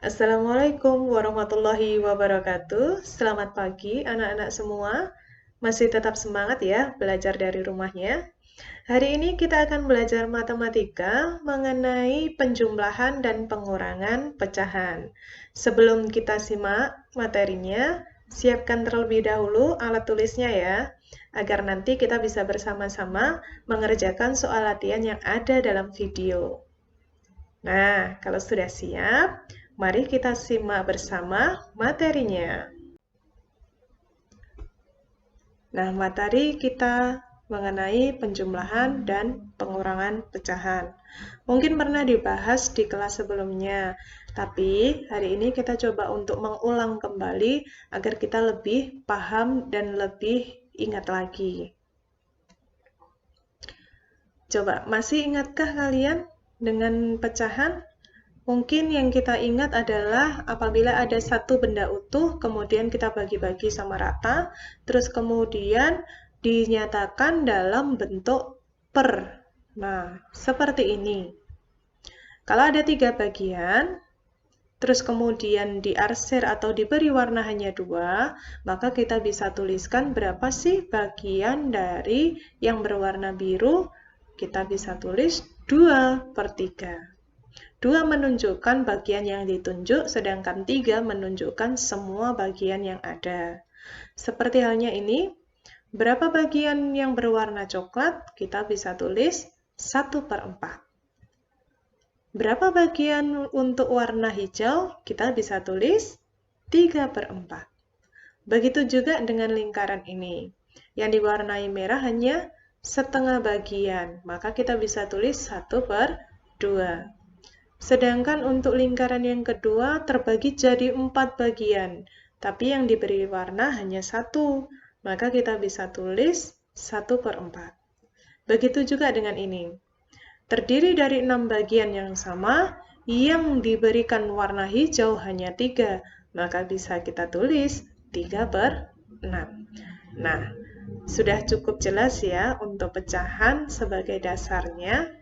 Assalamualaikum warahmatullahi wabarakatuh. Selamat pagi anak-anak semua. Masih tetap semangat ya belajar dari rumahnya. Hari ini kita akan belajar matematika mengenai penjumlahan dan pengurangan pecahan. Sebelum kita simak materinya, siapkan terlebih dahulu alat tulisnya ya, agar nanti kita bisa bersama-sama mengerjakan soal latihan yang ada dalam video. Nah, kalau sudah siap, mari kita simak bersama materinya. Nah, materi kita mengenai penjumlahan dan pengurangan pecahan. Mungkin pernah dibahas di kelas sebelumnya, tapi hari ini kita coba untuk mengulang kembali agar kita lebih paham dan lebih ingat lagi. Coba, masih ingatkah kalian dengan pecahan? Mungkin yang kita ingat adalah apabila ada satu benda utuh, kemudian kita bagi-bagi sama rata, terus kemudian dinyatakan dalam bentuk per. Nah, seperti ini. Kalau ada 3 bagian, terus kemudian diarsir atau diberi warna hanya 2, maka kita bisa tuliskan berapa sih bagian dari yang berwarna biru. Kita bisa tulis 2/3. 2 menunjukkan bagian yang ditunjuk, sedangkan 3 menunjukkan semua bagian yang ada. Seperti halnya ini, berapa bagian yang berwarna coklat? Kita bisa tulis 1/4. Berapa bagian untuk warna hijau? Kita bisa tulis 3/4. Begitu juga dengan lingkaran ini. Yang diwarnai merah hanya setengah bagian, maka kita bisa tulis 1/2. Sedangkan untuk lingkaran yang kedua terbagi jadi 4 bagian, tapi yang diberi warna hanya 1, maka kita bisa tulis 1/4. Begitu juga dengan ini. Terdiri dari 6 bagian yang sama, yang diberikan warna hijau hanya 3, maka bisa kita tulis 3/6. Nah, sudah cukup jelas ya untuk pecahan sebagai dasarnya.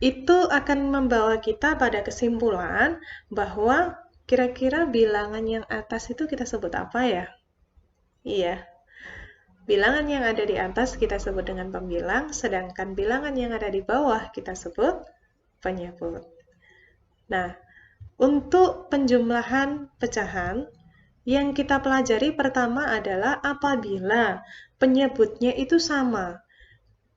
Itu akan membawa kita pada kesimpulan bahwa kira-kira bilangan yang atas itu kita sebut apa ya? Iya, bilangan yang ada di atas kita sebut dengan pembilang, sedangkan bilangan yang ada di bawah kita sebut penyebut. Nah, untuk penjumlahan pecahan, yang kita pelajari pertama adalah apabila penyebutnya itu sama.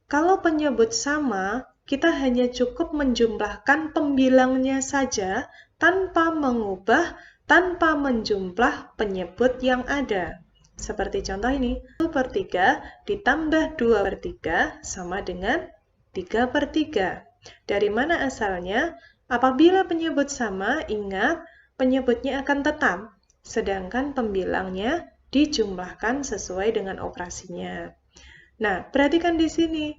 Kalau penyebut sama, kita hanya cukup menjumlahkan pembilangnya saja tanpa mengubah, tanpa menjumlah penyebut yang ada. Seperti contoh ini, 1/3 ditambah 2/3 sama dengan 3/3. Dari mana asalnya? Apabila penyebut sama, ingat penyebutnya akan tetap, sedangkan pembilangnya dijumlahkan sesuai dengan operasinya. Nah, perhatikan di sini.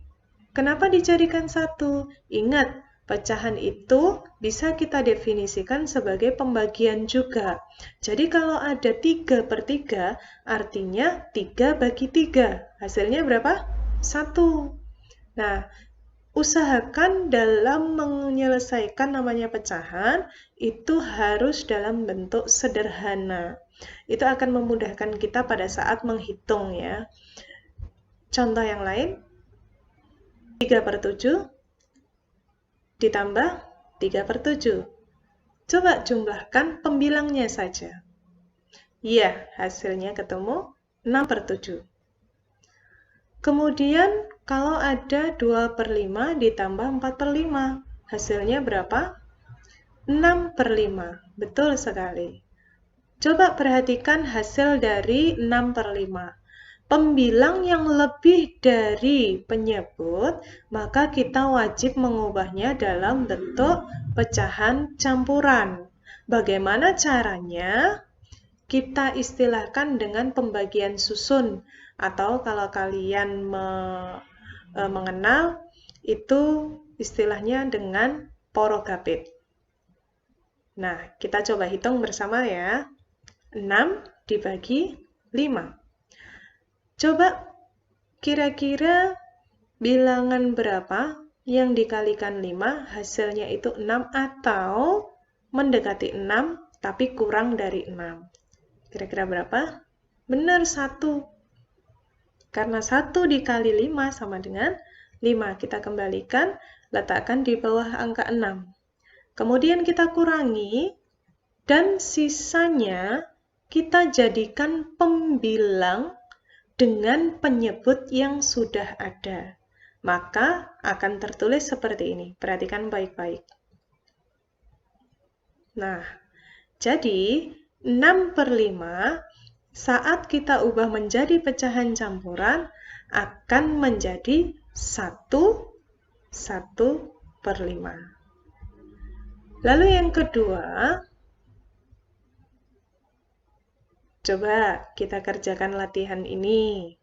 Kenapa dijadikan 1? Ingat, pecahan itu bisa kita definisikan sebagai pembagian juga. Jadi kalau ada 3/3, artinya 3/3. Hasilnya berapa? 1. Nah, usahakan dalam menyelesaikan namanya pecahan, itu harus dalam bentuk sederhana. Itu akan memudahkan kita pada saat menghitung ya. Contoh yang lain, 3/7 ditambah 3/7. Coba jumlahkan pembilangnya saja. Iya, hasilnya ketemu 6/7. Kemudian, kalau ada 2/5 ditambah 4/5, hasilnya berapa? 6/5. Betul sekali. Coba perhatikan hasil dari 6/5. Pembilang yang lebih dari penyebut, maka kita wajib mengubahnya dalam bentuk pecahan campuran. Bagaimana caranya? Kita istilahkan dengan pembagian susun, atau kalau kalian mengenal, itu istilahnya dengan porogapit. Nah, kita coba hitung bersama ya. 6 dibagi 5. Coba kira-kira bilangan berapa yang dikalikan 5 hasilnya itu 6 atau mendekati 6 tapi kurang dari 6. Kira-kira berapa? Benar, 1. Karena 1 dikali 5 sama dengan 5. Kita kembalikan, letakkan di bawah angka 6. Kemudian kita kurangi, dan sisanya kita jadikan pembilang dengan penyebut yang sudah ada. Maka akan tertulis seperti ini. Perhatikan baik-baik. Nah, jadi 6/5 saat kita ubah menjadi pecahan campuran akan menjadi 1/5. Lalu yang kedua, coba kita kerjakan latihan ini.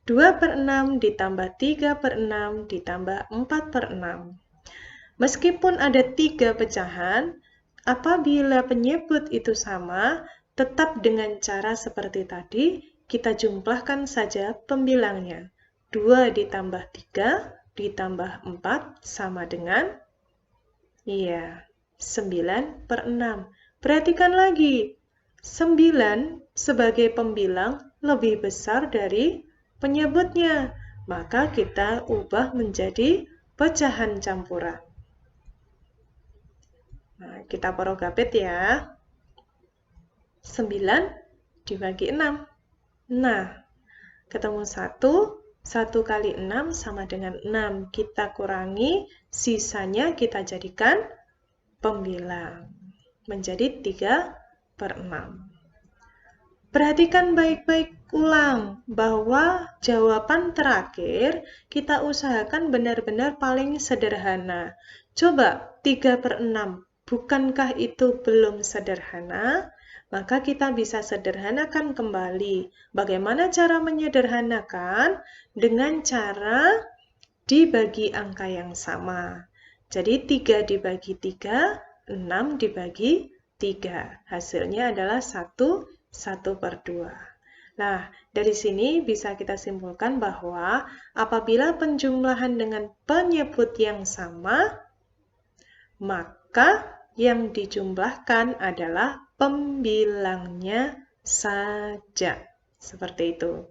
2/6 ditambah 3/6 ditambah 4/6. Meskipun ada 3 pecahan, apabila penyebut itu sama, tetap dengan cara seperti tadi, kita jumlahkan saja pembilangnya. 2 ditambah 3 ditambah 4 sama dengan 9/6. Perhatikan lagi, 9 sebagai pembilang lebih besar dari penyebutnya. Maka kita ubah menjadi pecahan campuran. Nah, kita porogapit ya. 9 dibagi 6. Nah, ketemu 1. 1 kali 6 sama dengan 6. Kita kurangi, sisanya kita jadikan pembilang. Menjadi 3/6. Perhatikan baik-baik ulang bahwa jawaban terakhir kita usahakan benar-benar paling sederhana. Coba 3/6, bukankah itu belum sederhana? Maka kita bisa sederhanakan kembali. Bagaimana cara menyederhanakan? Dengan cara dibagi angka yang sama. Jadi 3 dibagi 3, 6 dibagi 3. Hasilnya adalah 1/2. Nah, dari sini bisa kita simpulkan bahwa apabila penjumlahan dengan penyebut yang sama, maka yang dijumlahkan adalah pembilangnya saja. Seperti itu.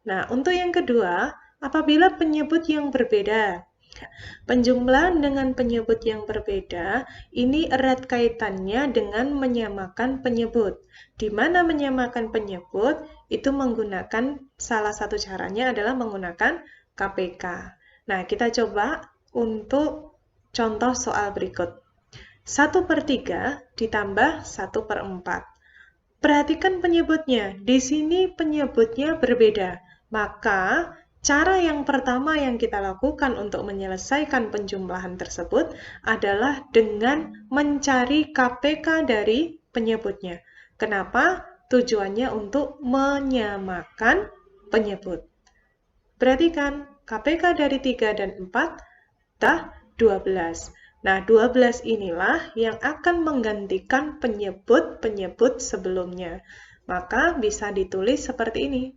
Nah, untuk yang kedua, apabila penyebut yang berbeda. Penjumlahan dengan penyebut yang berbeda, ini erat kaitannya dengan menyamakan penyebut. Di mana menyamakan penyebut, itu menggunakan, salah satu caranya adalah menggunakan KPK. Nah, kita coba untuk contoh soal berikut. 1/3 ditambah 1/4. Perhatikan penyebutnya. Di sini penyebutnya berbeda. Maka, cara yang pertama yang kita lakukan untuk menyelesaikan penjumlahan tersebut adalah dengan mencari KPK dari penyebutnya. Kenapa? Tujuannya untuk menyamakan penyebut. Perhatikan, KPK dari 3 dan 4 adalah 12. Nah, 12 inilah yang akan menggantikan penyebut-penyebut sebelumnya. Maka bisa ditulis seperti ini.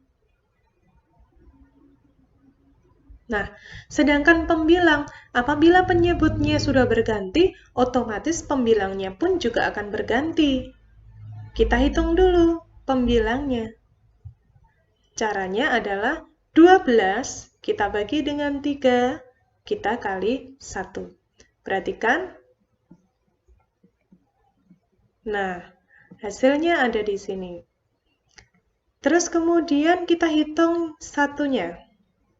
Nah, sedangkan pembilang, apabila penyebutnya sudah berganti, otomatis pembilangnya pun juga akan berganti. Kita hitung dulu pembilangnya. Caranya adalah 12 kita bagi dengan 3, kita kali 1. Perhatikan. Nah, hasilnya ada di sini. Terus kemudian kita hitung satunya.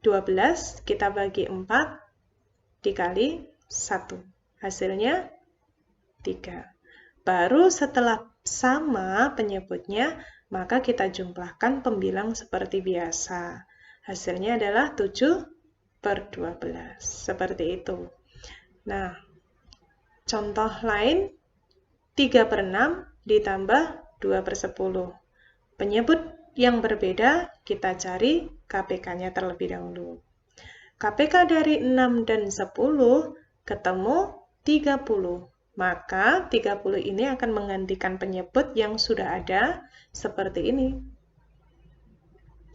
12 kita bagi 4 dikali 1. Hasilnya 3. Baru setelah sama penyebutnya, maka kita jumlahkan pembilang seperti biasa. Hasilnya adalah 7/12. Seperti itu. Nah, contoh lain, 3/6 ditambah 2/10. Penyebut yang berbeda, kita cari KPK-nya terlebih dahulu. KPK dari 6 dan 10 ketemu 30. Maka 30 ini akan menggantikan penyebut yang sudah ada seperti ini.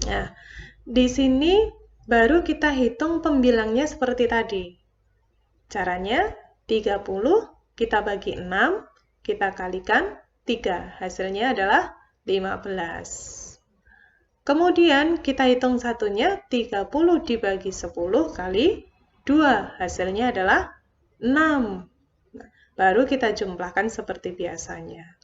Nah, di sini Baru kita hitung pembilangnya seperti tadi. Caranya 30 kita bagi 6, kita kalikan 3. Hasilnya adalah 15. Kemudian kita hitung satunya 30 dibagi 10 kali 2. Hasilnya adalah 6. Baru kita jumlahkan seperti biasanya.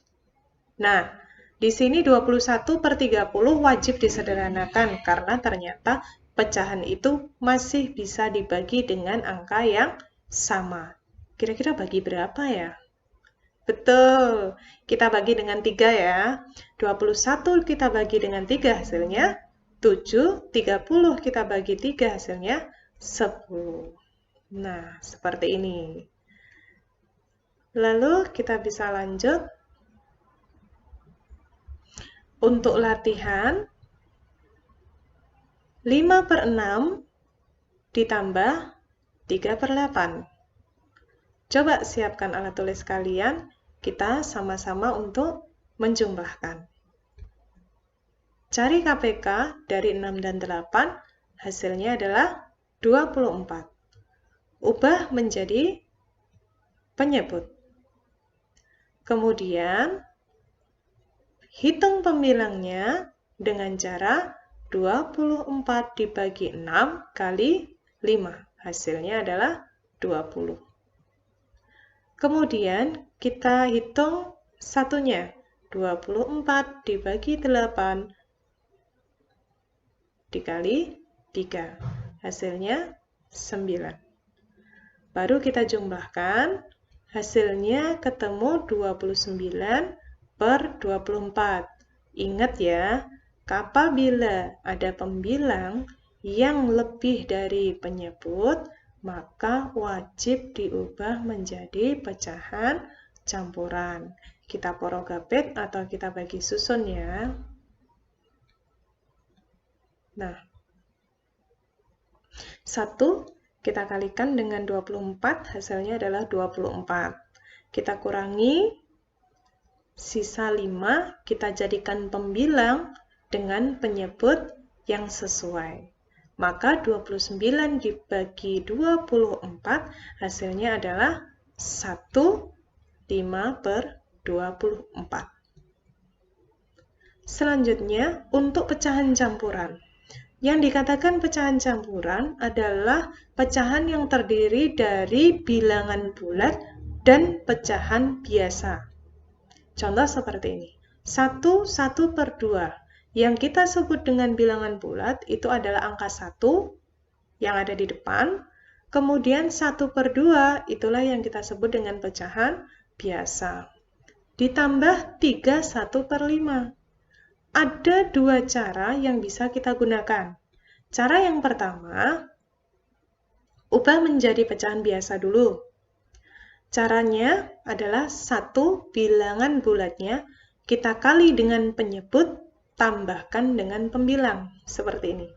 Nah, di sini 21/30 wajib disederhanakan karena ternyata pecahan itu masih bisa dibagi dengan angka yang sama. Kira-kira bagi berapa ya? Betul, kita bagi dengan 3 ya. 21 kita bagi dengan 3 hasilnya 7, 30 kita bagi 3 hasilnya 10. Nah, seperti ini. Lalu kita bisa lanjut. Untuk latihan, 5/6 ditambah 3/8. Coba siapkan alat tulis kalian, kita sama-sama untuk menjumlahkan. Cari KPK dari 6 dan 8, hasilnya adalah 24. Ubah menjadi penyebut. Kemudian, hitung pembilangnya dengan cara 24 dibagi 6 kali 5. Hasilnya adalah 20. Kemudian kita hitung satunya. 24 dibagi 8 dikali 3. Hasilnya 9. Baru kita jumlahkan. Hasilnya ketemu 29/24. Ingat ya, apabila ada pembilang yang lebih dari penyebut, maka wajib diubah menjadi pecahan campuran. Kita porogapit atau kita bagi susun ya. Nah, 1 kita kalikan dengan 24, hasilnya adalah 24. Kita kurangi, sisa 5, kita jadikan pembilang dengan penyebut yang sesuai. Maka 29 dibagi 24, hasilnya adalah 1/5/24. Selanjutnya, untuk pecahan campuran. Yang dikatakan pecahan campuran adalah pecahan yang terdiri dari bilangan bulat dan pecahan biasa. Contoh seperti ini. 1/2. Yang kita sebut dengan bilangan bulat itu adalah angka 1 yang ada di depan. Kemudian 1/2 itulah yang kita sebut dengan pecahan biasa. Ditambah 3 1/5. Ada 2 cara yang bisa kita gunakan. Cara yang pertama, ubah menjadi pecahan biasa dulu. Caranya adalah 1 bilangan bulatnya kita kali dengan penyebut, tambahkan dengan pembilang. Seperti ini.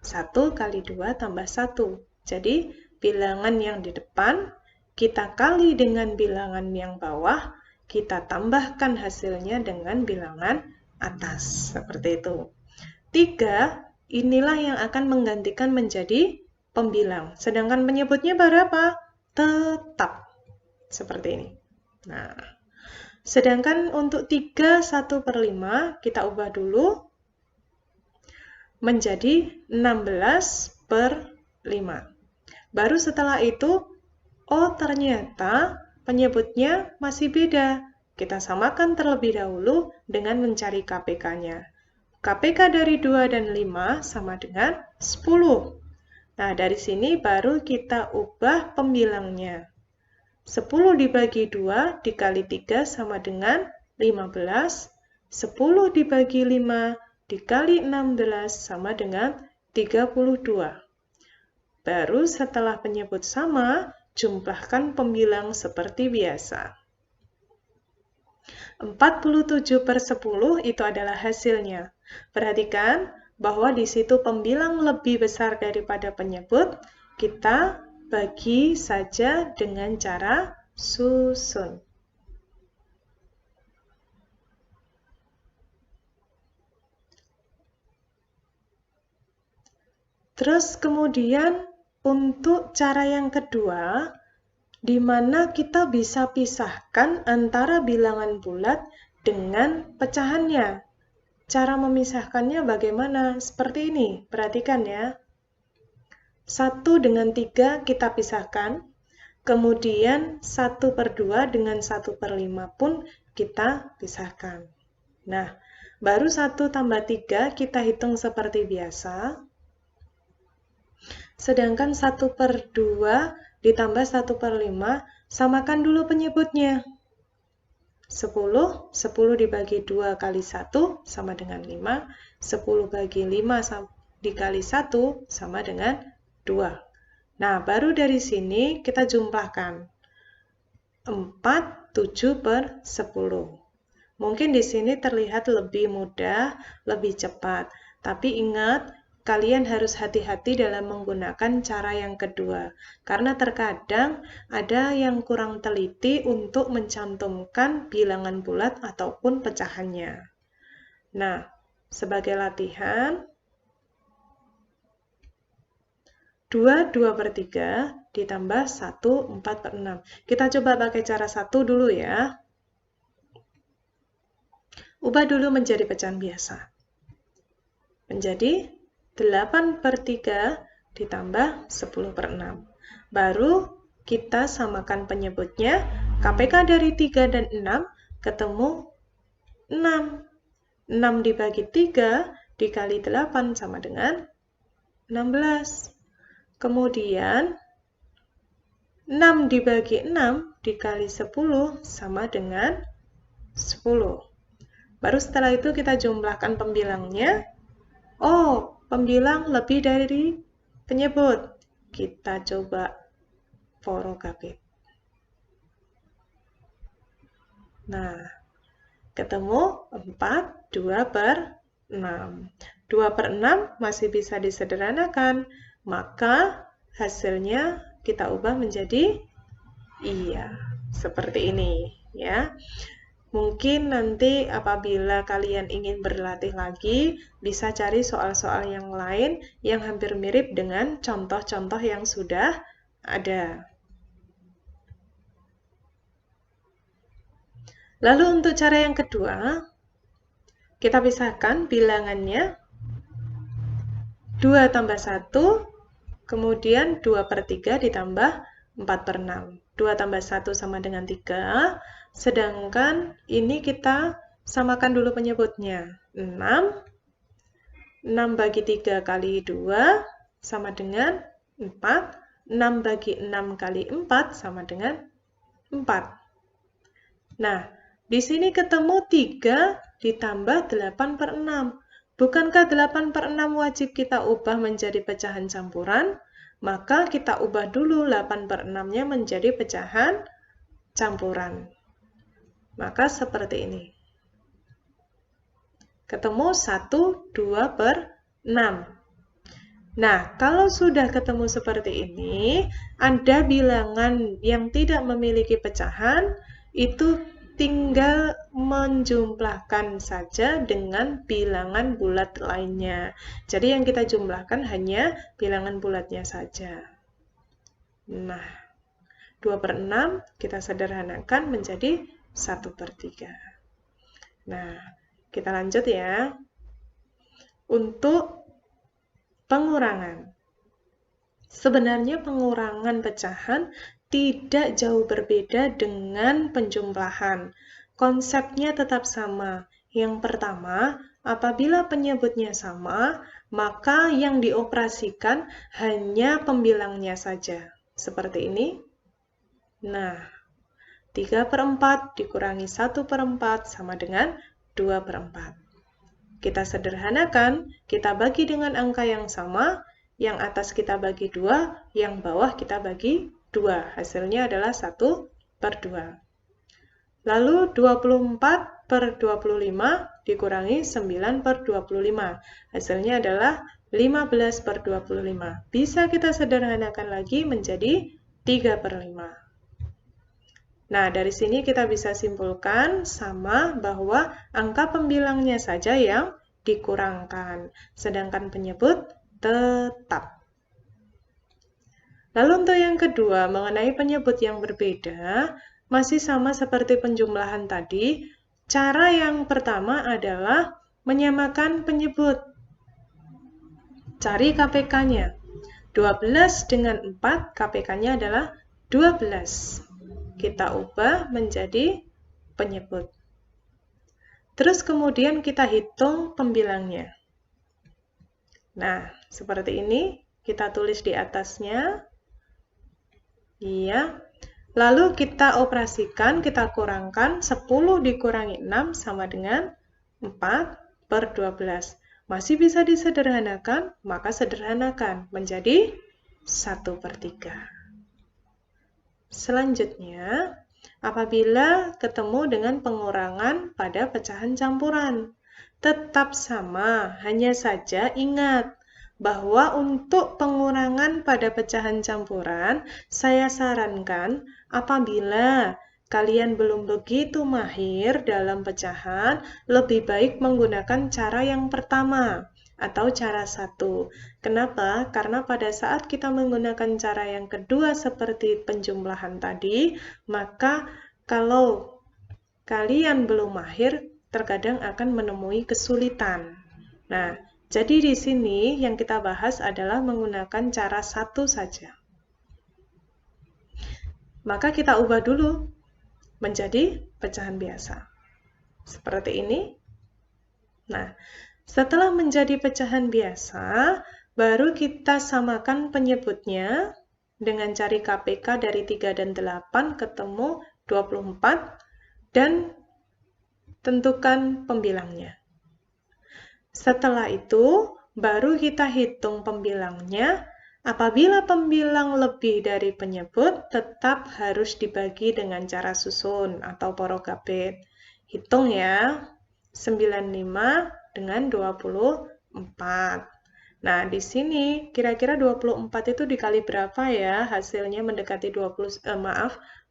1 kali 2 tambah 1. Jadi, bilangan yang di depan, kita kali dengan bilangan yang bawah, kita tambahkan hasilnya dengan bilangan atas. Seperti itu. 3, inilah yang akan menggantikan menjadi pembilang. Sedangkan penyebutnya berapa? Tetap. Seperti ini. Nah, sedangkan untuk 3 1/5 kita ubah dulu menjadi 16/5. Baru setelah itu, oh ternyata penyebutnya masih beda. Kita samakan terlebih dahulu dengan mencari KPK-nya. KPK dari 2 dan 5 sama dengan 10. Nah, dari sini baru kita ubah pembilangnya. 10 dibagi 2 dikali 3 sama dengan 15. 10 dibagi 5 dikali 16 sama dengan 32. Baru setelah penyebut sama, jumlahkan pembilang seperti biasa. 47/10 itu adalah hasilnya. Perhatikan bahwa di situ pembilang lebih besar daripada penyebut, kita bagi saja dengan cara susun. Terus kemudian untuk cara yang kedua, di mana kita bisa pisahkan antara bilangan bulat dengan pecahannya. Cara memisahkannya bagaimana? Seperti ini, perhatikan ya. 1 dengan 3 kita pisahkan, kemudian 1/2 dengan 1/5 pun kita pisahkan. Nah, baru 1 tambah 3 kita hitung seperti biasa. Sedangkan 1/2 ditambah 1/5, samakan dulu penyebutnya. 10 dibagi 2 kali 1 sama dengan 5, 10 bagi 5 dikali 1 sama dengan 2. Nah, baru dari sini kita jumlahkan. 4, 7/10. Mungkin di sini terlihat lebih mudah, lebih cepat. Tapi ingat, kalian harus hati-hati dalam menggunakan cara yang kedua. Karena terkadang ada yang kurang teliti untuk mencantumkan bilangan bulat ataupun pecahannya. Nah, sebagai latihan, 2/3 ditambah 1 4/6. Kita coba pakai cara 1 dulu ya. Ubah dulu menjadi pecahan biasa. Menjadi 8/3 ditambah 10/6. Baru kita samakan penyebutnya. KPK dari 3 dan 6 ketemu 6. 6 dibagi 3 dikali 8 sama dengan 16. Kemudian 6 dibagi 6 dikali 10 sama dengan 10. Baru setelah itu kita jumlahkan pembilangnya. Oh, pembilang lebih dari penyebut. Kita coba porokabit. Nah, ketemu 4, 2/6. 2/6 masih bisa disederhanakan, maka hasilnya kita ubah menjadi iya, seperti ini ya. Mungkin nanti apabila kalian ingin berlatih lagi, bisa cari soal-soal yang lain yang hampir mirip dengan contoh-contoh yang sudah ada. Lalu untuk cara yang kedua, kita pisahkan bilangannya 2 tambah 1, kemudian 2/3 ditambah 4/6. 2 tambah 1 sama dengan 3, sedangkan ini kita samakan dulu penyebutnya. 6, 6 bagi 3 kali 2 sama dengan 4, 6 bagi 6 kali 4 sama dengan 4. Nah, di sini ketemu 3 ditambah 8/6. Bukankah 8/6 wajib kita ubah menjadi pecahan campuran? Maka kita ubah dulu 8/6-nya menjadi pecahan campuran. Maka seperti ini. Ketemu 1, 2/6. Nah, kalau sudah ketemu seperti ini, ada bilangan yang tidak memiliki pecahan, itu tinggal menjumlahkan saja dengan bilangan bulat lainnya. Jadi yang kita jumlahkan hanya bilangan bulatnya saja. Nah, 2/6 kita sederhanakan menjadi 1/3. Nah, kita lanjut ya. Untuk pengurangan. Sebenarnya pengurangan pecahan tidak jauh berbeda dengan penjumlahan. Konsepnya tetap sama. Yang pertama, apabila penyebutnya sama, maka yang dioperasikan hanya pembilangnya saja. Seperti ini. Nah, 3/4 dikurangi 1/4 sama dengan 2/4. Kita sederhanakan, kita bagi dengan angka yang sama, yang atas kita bagi 2, yang bawah kita bagi 2. Hasilnya adalah 1/2. Lalu 24/25 dikurangi 9/25. Hasilnya adalah 15/25. Bisa kita sederhanakan lagi menjadi 3/5. Nah, dari sini kita bisa simpulkan sama bahwa angka pembilangnya saja yang dikurangkan, sedangkan penyebut tetap. Lalu untuk yang kedua, mengenai penyebut yang berbeda, masih sama seperti penjumlahan tadi. Cara yang pertama adalah menyamakan penyebut. Cari KPK-nya. 12 dengan 4, KPK-nya adalah 12. Kita ubah menjadi penyebut. Terus kemudian kita hitung pembilangnya. Nah, seperti ini. Kita tulis di atasnya. Iya. Lalu kita operasikan, kita kurangkan 10 dikurangi 6 sama dengan 4/12. Masih bisa disederhanakan, maka sederhanakan menjadi 1/3. Selanjutnya, apabila ketemu dengan pengurangan pada pecahan campuran, tetap sama, hanya saja ingat bahwa untuk pengurangan pada pecahan campuran, saya sarankan apabila kalian belum begitu mahir dalam pecahan, lebih baik menggunakan cara yang pertama atau cara 1. Kenapa? Karena pada saat kita menggunakan cara yang kedua seperti penjumlahan tadi, maka kalau kalian belum mahir, terkadang akan menemui kesulitan. Nah, jadi di sini yang kita bahas adalah menggunakan cara 1 saja. Maka kita ubah dulu menjadi pecahan biasa. Seperti ini. Nah, setelah menjadi pecahan biasa, baru kita samakan penyebutnya dengan cari KPK dari 3 dan 8 ketemu 24 dan tentukan pembilangnya. Setelah itu, baru kita hitung pembilangnya. Apabila pembilang lebih dari penyebut, tetap harus dibagi dengan cara susun atau porogabit. Hitung ya, 95 dengan 24. Nah, di sini kira-kira 24 itu dikali berapa ya? Hasilnya mendekati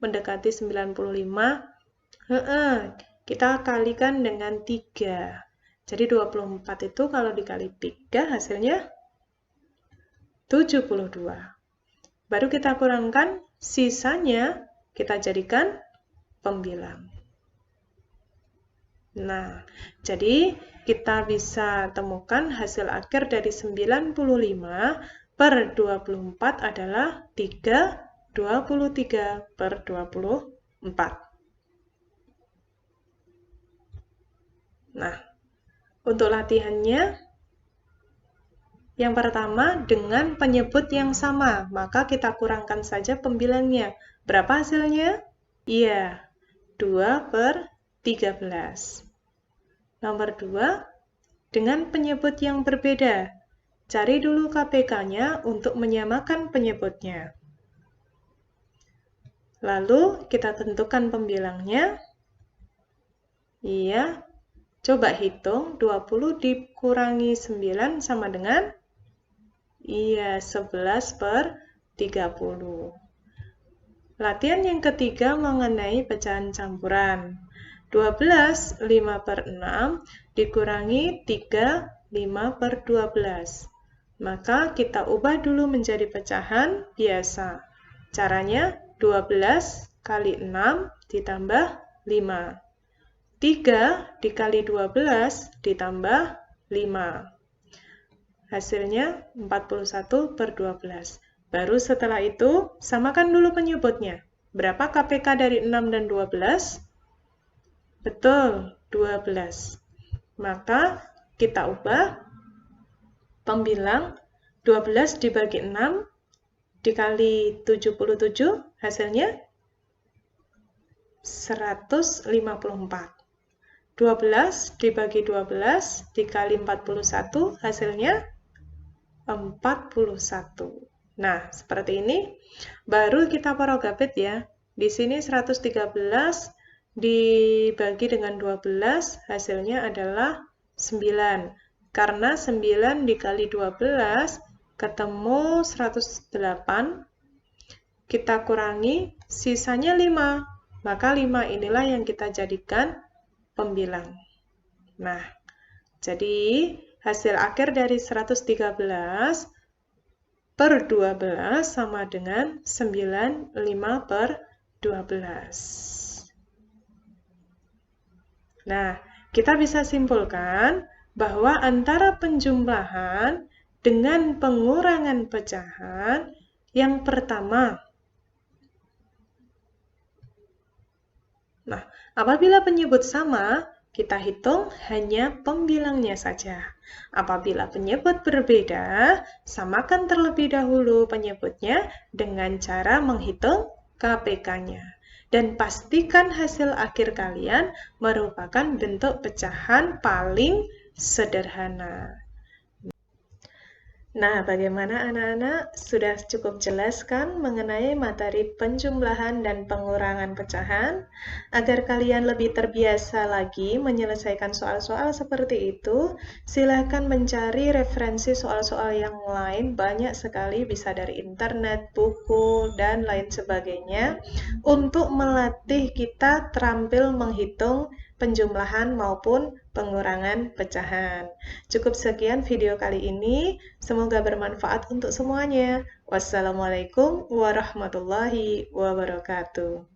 mendekati 95. Kita kalikan dengan 3. Jadi 24 itu kalau dikali 3 hasilnya 72. Baru kita kurangkan, sisanya kita jadikan pembilang. Nah, jadi kita bisa temukan hasil akhir dari 95/24 adalah 23/24. Nah, untuk latihannya, yang pertama dengan penyebut yang sama, maka kita kurangkan saja pembilangnya. Berapa hasilnya? Iya, 2/13. Nomor 2, dengan penyebut yang berbeda. Cari dulu KPK-nya untuk menyamakan penyebutnya. Lalu kita tentukan pembilangnya. Iya. Coba hitung, 20 dikurangi 9 sama dengan? Iya, 11/30. Latihan yang ketiga mengenai pecahan campuran. 12, 5/6 dikurangi 3, 5/12. Maka kita ubah dulu menjadi pecahan biasa. Caranya 12 kali 6 ditambah 5. 3 dikali 12 ditambah 5. Hasilnya 41/12. Baru setelah itu, samakan dulu penyebutnya. Berapa KPK dari 6 dan 12? Betul, 12. Maka kita ubah pembilang 12 dibagi 6 dikali 77, hasilnya 154. 12 dibagi 12 dikali 41, hasilnya 41. Nah, seperti ini. Baru kita porogabit ya. Di sini 113 dibagi dengan 12, hasilnya adalah 9. Karena 9 dikali 12 ketemu 108, kita kurangi, sisanya 5. Maka 5 inilah yang kita jadikan pembilang. Nah, jadi hasil akhir dari 113 per 12 sama dengan 95 per 12. Nah, kita bisa simpulkan bahwa antara penjumlahan dengan pengurangan pecahan, yang pertama, nah, apabila penyebut sama, kita hitung hanya pembilangnya saja. Apabila penyebut berbeda, samakan terlebih dahulu penyebutnya dengan cara menghitung KPK-nya. Dan pastikan hasil akhir kalian merupakan bentuk pecahan paling sederhana. Nah, bagaimana anak-anak? Sudah cukup jelas kan mengenai materi penjumlahan dan pengurangan pecahan? Agar kalian lebih terbiasa lagi menyelesaikan soal-soal seperti itu, silakan mencari referensi soal-soal yang lain, banyak sekali, bisa dari internet, buku, dan lain sebagainya, untuk melatih kita terampil menghitung penjumlahan maupun pengurangan pecahan. Cukup sekian video kali ini. Semoga bermanfaat untuk semuanya. Wassalamualaikum warahmatullahi wabarakatuh.